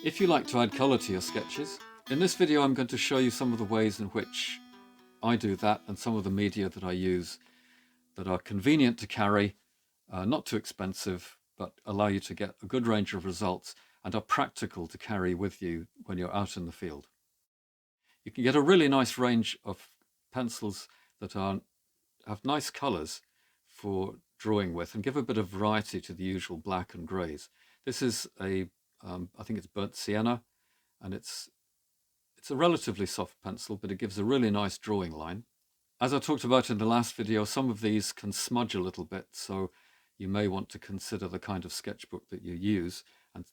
If you like to add colour to your sketches, in this video I'm going to show you some of the ways in which I do that and some of the media that I use that are convenient to carry, not too expensive, but allow you to get a good range of results and are practical to carry with you when you're out in the field. You can get a really nice range of pencils that have nice colours for drawing with and give a bit of variety to the usual black and greys. This is I think it's burnt sienna, and it's a relatively soft pencil, but it gives a really nice drawing line. As I talked about in the last video, some of these can smudge a little bit, so you may want to consider the kind of sketchbook that you use and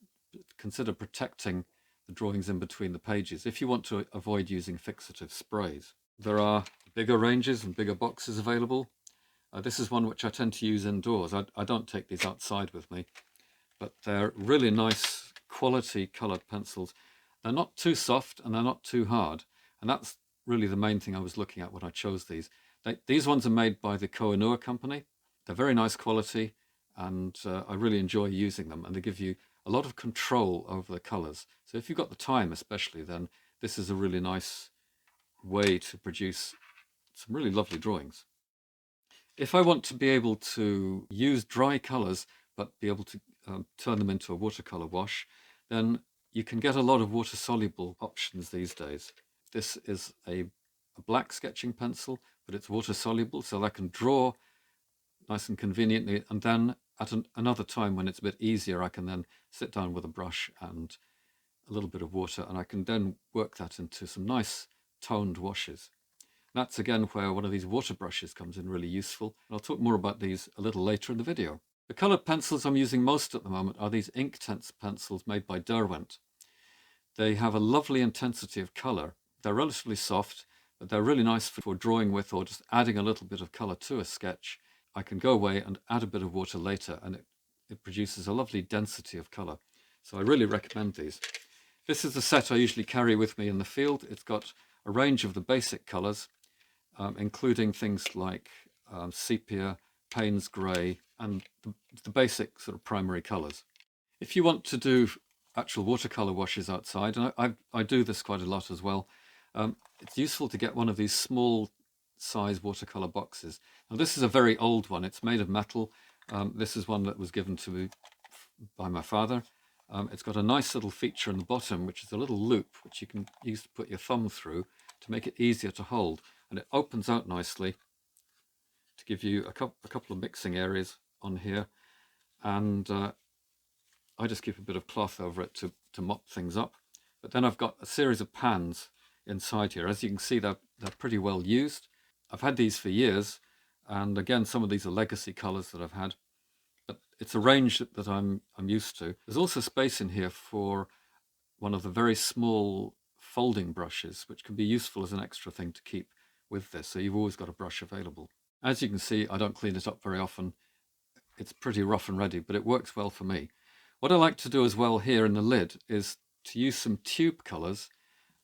consider protecting the drawings in between the pages if you want to avoid using fixative sprays. There are bigger ranges and bigger boxes available. This is one which I tend to use indoors. I don't take these outside with me, but they're really nice quality coloured pencils. They're not too soft and they're not too hard, and that's really the main thing I was looking at when I chose these. These ones are made by the Koh-i-Noor company. They're very nice quality, and I really enjoy using them, and they give you a lot of control over the colours. So if you've got the time especially, then this is a really nice way to produce some really lovely drawings. If I want to be able to use dry colours but be able to turn them into a watercolour wash, then you can get a lot of water-soluble options these days. This is a black sketching pencil, but it's water-soluble, so I can draw nice and conveniently, and then at another time when it's a bit easier, I can then sit down with a brush and a little bit of water, and I can then work that into some nice toned washes. That's again where one of these water brushes comes in really useful. I'll talk more about these a little later in the video. The coloured pencils I'm using most at the moment are these Inktense pencils made by Derwent. They have a lovely intensity of colour. They're relatively soft, but they're really nice for drawing with or just adding a little bit of colour to a sketch. I can go away and add a bit of water later, and it produces a lovely density of colour. So I really recommend these. This is the set I usually carry with me in the field. It's got a range of the basic colours, including things like sepia, Payne's grey, and the basic sort of primary colours. If you want to do actual watercolour washes outside, and I do this quite a lot as well, it's useful to get one of these small size watercolour boxes. Now this is a very old one. It's made of metal. This is one that was given to me by my father. It's got a nice little feature in the bottom, which is a little loop which you can use to put your thumb through to make it easier to hold, and it opens out nicely to give you a couple of mixing areas on here, and I just keep a bit of cloth over it to mop things up. But then I've got a series of pans inside here. As you can see, they're pretty well used. I've had these for years, and again, some of these are legacy colours that I've had, but it's a range that I'm used to. There's also space in here for one of the very small folding brushes, which can be useful as an extra thing to keep with this, so you've always got a brush available. As you can see, I don't clean it up very often. It's pretty rough and ready, but it works well for me. What I like to do as well here in the lid is to use some tube colours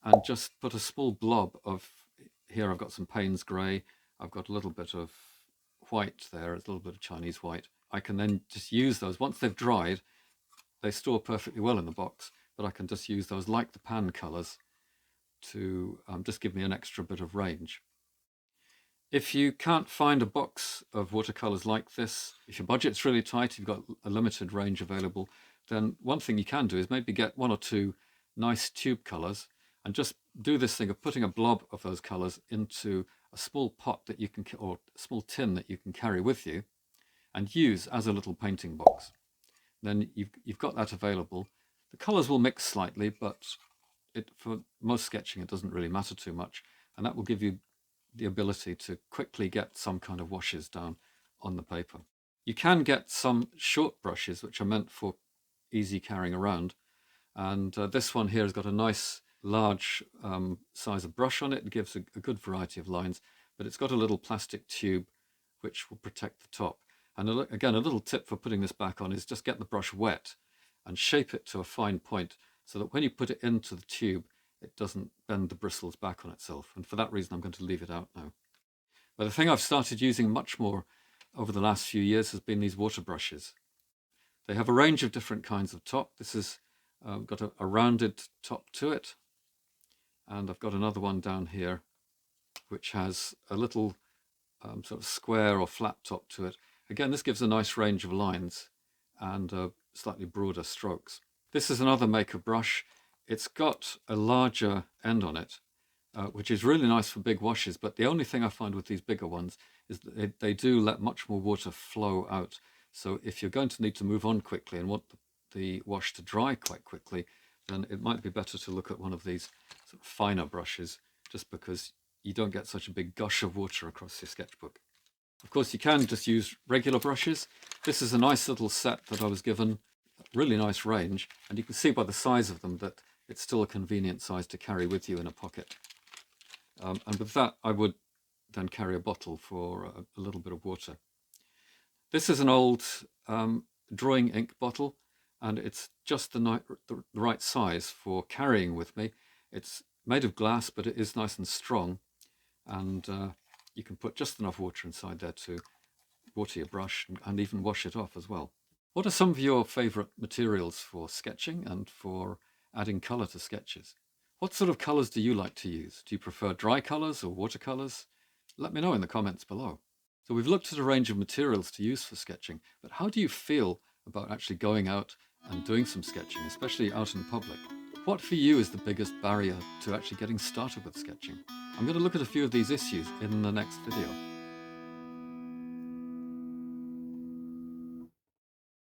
and just put a small blob of, here I've got some Payne's grey, I've got a little bit of white there, a little bit of Chinese white. I can then just use those. Once they've dried, they store perfectly well in the box, but I can just use those like the pan colours to just give me an extra bit of range. If you can't find a box of watercolours like this, if your budget's really tight, you've got a limited range available, then one thing you can do is maybe get one or two nice tube colours and just do this thing of putting a blob of those colours into a small pot that you can, or a small tin that you can carry with you and use as a little painting box. Then you've got that available. The colours will mix slightly, but for most sketching it doesn't really matter too much, and that will give you the ability to quickly get some kind of washes down on the paper. You can get some short brushes which are meant for easy carrying around, and this one here has got a nice large size of brush on it. It gives a good variety of lines, but it's got a little plastic tube which will protect the top. And again, a little tip for putting this back on is just get the brush wet and shape it to a fine point so that when you put it into the tube, it doesn't bend the bristles back on itself. And for that reason, I'm going to leave it out now. But the thing I've started using much more over the last few years has been these water brushes. They have a range of different kinds of top. This is got a rounded top to it, and I've got another one down here which has a little sort of square or flat top to it. Again, this gives a nice range of lines and slightly broader strokes. This is another maker brush. It's got a larger end on it, which is really nice for big washes, but the only thing I find with these bigger ones is that they do let much more water flow out. So if you're going to need to move on quickly and want the wash to dry quite quickly, then it might be better to look at one of these sort of finer brushes, just because you don't get such a big gush of water across your sketchbook. Of course, you can just use regular brushes. This is a nice little set that I was given, really nice range, and you can see by the size of them that it's still a convenient size to carry with you in a pocket. And with that, I would then carry a bottle for a little bit of water. This is an old drawing ink bottle, and it's just the right size for carrying with me. It's made of glass, but it is nice and strong, and you can put just enough water inside there to water your brush and even wash it off as well. What are some of your favourite materials for sketching and for adding colour to sketches? What sort of colours do you like to use? Do you prefer dry colours or watercolours? Let me know in the comments below. So we've looked at a range of materials to use for sketching, but how do you feel about actually going out and doing some sketching, especially out in public? What for you is the biggest barrier to actually getting started with sketching? I'm going to look at a few of these issues in the next video.